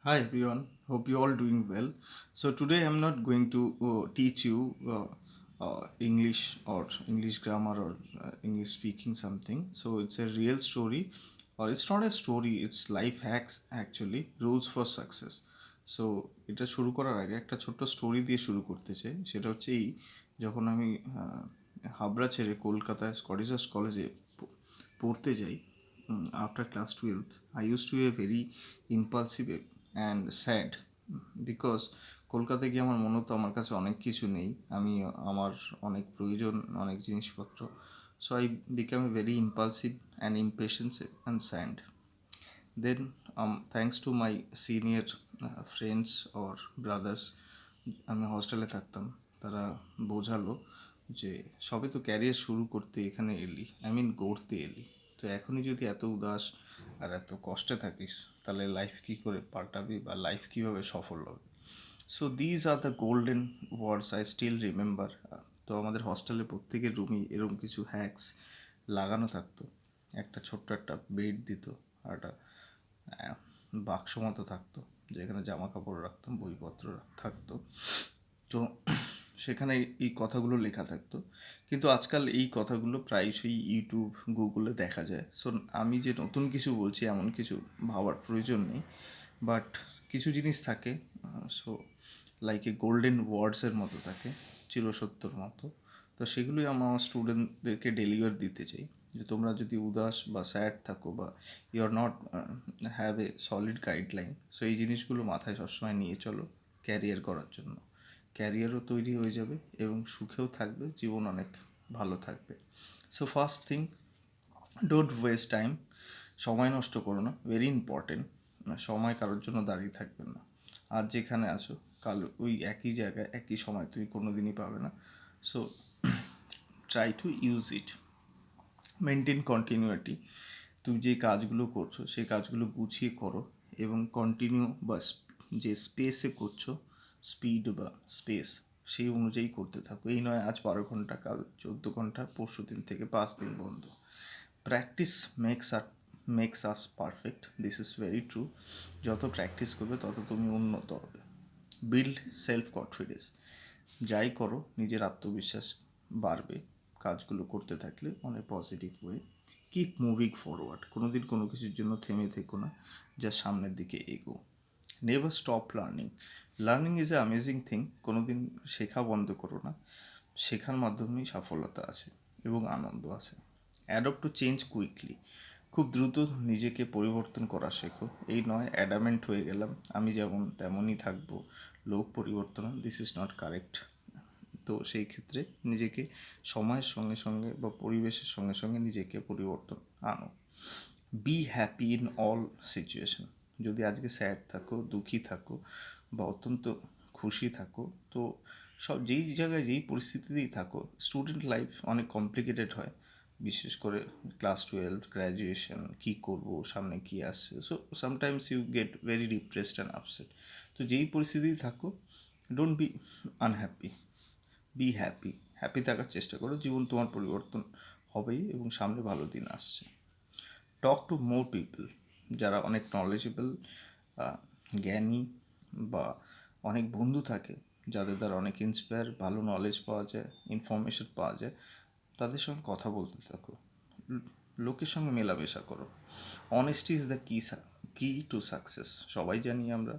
Hi everyone, hope you all doing well. So today I'm not going to teach you English or English grammar or English speaking something. So it's a real story, or it's not a story. It's life hacks actually, rules for success. So এটা শুরু করার আগে একটা ছোট্ট story দিয়ে শুরু করতে চাই। সেটা হচ্ছে যখন আমি হাবড়া ছেড়ে কলকাতায় স্কটিশ কলেজে পড়তে যাই after class 12th I use to A very impulsive and sad because কলকাতায় গিয়ে আমার মনে হতো আমার কাছে অনেক কিছু নেই, আমি আমার অনেক প্রয়োজন, অনেক জিনিসপত্র। So I become a very impulsive and impatience and sand. Then thanks to my senior friends or brothers, আমি হস্টেলে থাকতাম, তারা বোঝালো যে সবে তো ক্যারিয়ার শুরু করতে এখানে এলি, আই মিন গড়তে এলি, তো এখনই যদি এত উদাস আর এত কষ্টে থাকিস তাহলে লাইফ কী করে পাল্টাবি বা লাইফ কীভাবে সফল হবে। So these are the golden words I still remember. তো আমাদের হস্টেলে প্রত্যেকের রুমই এরকম কিছু হ্যাক্স লাগানো থাকতো। একটা ছোট্ট একটা বেড দিত, আর একটা বাক্স মতো থাকতো যেখানে জামা কাপড় রাখতাম, বইপত্র থাকতো। তো সেখানে এই কথাগুলো লেখা থাকতো, কিন্তু আজকাল এই কথাগুলো প্রায়শই ইউটিউব গুগলে দেখা যায়। সো আমি যে নতুন কিছু বলছি এমন কিছু ভাবার প্রয়োজন নেই, বাট কিছু জিনিস থাকে, সো লাইক এ গোল্ডেন ওয়ার্ডসের মতো থাকে, চিরসত্যর মতো। তো সেগুলোই আমার স্টুডেন্টদেরকে ডেলিভার দিতে চাই, যে তোমরা যদি উদাস বা স্যাড থাকো বা you are not have a solid guideline, so এই জিনিসগুলো মাথায় সবসময় নিয়ে চলো ক্যারিয়ার করার জন্য। ক্যারিয়ারও তৈরি হয়ে যাবে এবং সুখেও থাকবে, জীবন অনেক ভালো থাকবে। So first thing, don't waste time. সময় নষ্ট করো না, ভেরি ইম্পর্টেন্ট। সময় কারোর জন্য দাঁড়িয়ে থাকবে না। আজ যেখানে আছো কাল ওই একই জায়গায় একই সময় তুমি কোনো দিনই পাবে না। So try to use it, maintain continuity. তুমি যে কাজগুলো করছো সেই কাজগুলো গুছিয়ে করো এবং কন্টিনিউ বা যে স্পেসে করছো, স্পিড বা স্পেস সেই অনুযায়ী করতে থাকো। এই নয় আজ 12 ঘন্টা, কাল 14 ঘন্টা, পরশু দিন থেকে 5 দিন বন্ধ। Practice makes us perfect, this is very true. যত প্র্যাকটিস করবে তত তুমি উন্নত হবে। বিল্ড সেলফ কনফিডেন্স, যাই করো নিজের আত্মবিশ্বাস বাড়বে কাজগুলো করতে থাকলে অনেক positive way. Keep moving forward, কোনো দিন কোনো কিছুর জন্য থেমে থেকো না, যা সামনের দিকে এগো। Never stop learning, learning is a amazing thing, কোনো দিন শেখা বন্ধ করো না, শেখার মাধ্যমেই সফলতা আছে এবং আনন্দ আছে। অ্যাডপ্ট টু চেঞ্জ কুইকলি, খুব দ্রুত নিজেকে পরিবর্তন করা শেখো। এই নয় অ্যাডামেন্ট হয়ে গেলাম, আমি যেমন তেমনই থাকবো, লোক পরিবর্তন, দিস ইজ নট কারেক্ট। তো সেই ক্ষেত্রে নিজেকে সময়ের সঙ্গে সঙ্গে বা পরিবেশের সঙ্গে সঙ্গে নিজেকে পরিবর্তন আনো। Be happy in all situation, যদি আজকে স্যাড থাকো, দুঃখী থাকো বা অত্যন্ত খুশি থাকো, তো সব যেই জায়গায় যেই পরিস্থিতিতেই থাকো, স্টুডেন্ট লাইফ অনেক কমপ্লিকেটেড হয়, বিশেষ করে ক্লাস 12 গ্র্যাজুয়েশন, কী করবো সামনে কী আসছে, so sometimes you get very depressed and upset. তো যেই পরিস্থিতিতেই থাকো, don't be unhappy, be happy, happy থাকার চেষ্টা করো, জীবন তোমার পরিবর্তন হবেই এবং সামনে ভালো দিন আসছে। টক টু মোর পিপল, যারা অনেক নলেজেবল, জ্ঞানী বা অনেক বন্ধু থাকে যাদের দ্বারা অনেক ইন্সপায়ার, ভালো নলেজ পাওয়া যায়, ইনফরমেশন পাওয়া যায়, তাদের সঙ্গে কথা বলতে থাকো, লোকের সঙ্গে মেলামেশা করো। অনেস্টি ইজ দ্য কি টু সাকসেস, সবাই জানি আমরা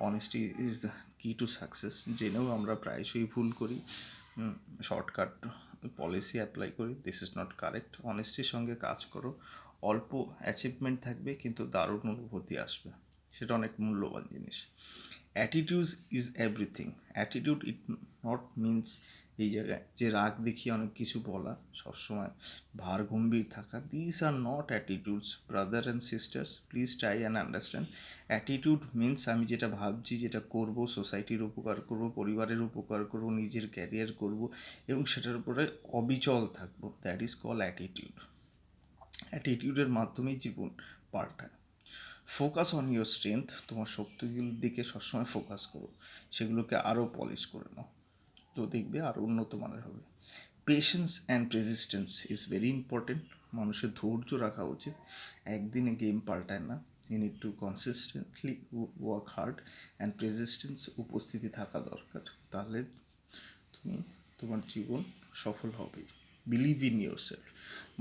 অনেস্টি ইজ দ্য কি টু সাকসেস, জেনেও আমরা প্রায়শই ভুল করি, শর্টকাট পলিসি অ্যাপ্লাই করি, দিস ইজ নট কারেক্ট। অনেস্টির সঙ্গে কাজ করো, অল্প অ্যাচিভমেন্ট থাকবে কিন্তু দারুণ অনুভূতি আসবে, সেটা অনেক মূল্যবান জিনিস। Attitude is everything, attitude it not means এই জায়গায় যে রাগ দেখিয়ে অনেক কিছু বলা, সবসময় ভার গম্ভীর থাকা, this are not attitudes brother and sisters, please try and understand. Attitude means আমি যেটা ভাবছি, যেটা করব, সোসাইটির উপকার করব, পরিবারের উপকার করব, নিজের ক্যারিয়ার করব এবং সেটার উপরে অবিচল থাকবো, দ্যাট ইজ কল অ্যাটিটিউড। অ্যাটিটিউডের মাধ্যমেই জীবন পাল্টায়। ফোকাস অন ইউর স্ট্রেংথ, তোমার শক্তিগুলোর দিকে সবসময় ফোকাস করো, সেগুলোকে আরও পলিশ করে নাও, তো দেখবে আরও উন্নত মানের হবে। Patience and resistance is very important, মানুষের ধৈর্য রাখা উচিত, একদিনে গেম পাল্টায় না, you need to consistently work hard and persistence উপস্থিতি থাকা দরকার, তাহলে তুমি তোমার জীবন সফল হবে। Believe in yourself.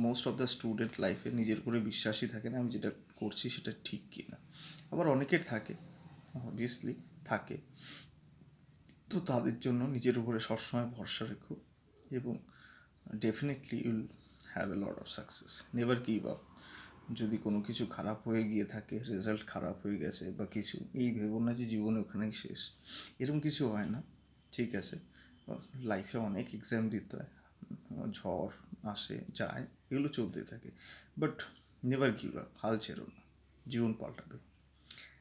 Most of the student লাইফে নিজের উপরে বিশ্বাসই থাকে না আমি যেটা করছি সেটা ঠিক কি না। আবার অনেকের থাকে, অবভিয়াসলি থাকে। তো তাদের জন্য নিজের উপরে সবসময় ভরসা রেখো এবং definitely you'll have a lot of success. Never give up. যদি কোনো কিছু খারাপ হয়ে গিয়ে থাকে, রেজাল্ট খারাপ হয়ে গেছে বা কিছু, এই ভেবো না যে জীবনে ওখানেই শেষ, এরকম কিছু হয় না। ঠিক আছে, লাইফে অনেক এক্সাম দিতে হয়, ঝড় আসে যায়, এগুলো চলতে থাকে, বাট নেভার গিভ আপ, হাল ছেড়ো না, জীবন পাল্টাবে।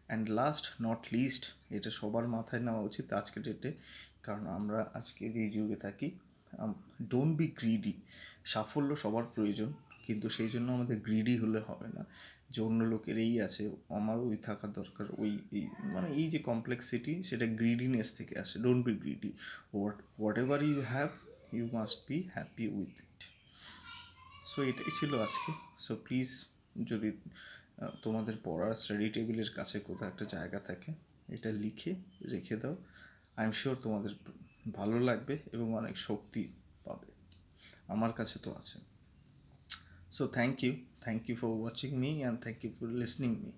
অ্যান্ড লাস্ট নট লিস্ট, এটা সবার মাথায় নেওয়া উচিত আজকের ডেটে, কারণ আমরা আজকে যে যুগে থাকি, ডোন্ট বি গ্রিডি। সাফল্য সবার প্রয়োজন, কিন্তু সেই জন্য আমাদের গ্রিডি হলে হবে না যে অন্য লোকের এই আছে, আমার ওই থাকা দরকার, ওই এই, মানে এই যে কমপ্লেক্সিটি, সেটা গ্রিডিনেস থেকে আসে। Don't be greedy. Whatever you have, you must be happy with it. So এটাই ছিল আজকে। সো প্লিজ, যদি তোমাদের পড়ার স্টাডি টেবিলের কাছে কোথাও একটা জায়গা থাকে, এটা লিখে রেখে দাও। আই এম শিওর তোমাদের ভালো লাগবে এবং অনেক শক্তি পাবে। আমার কাছে তো আছে। So thank you for watching me and thank you for listening me.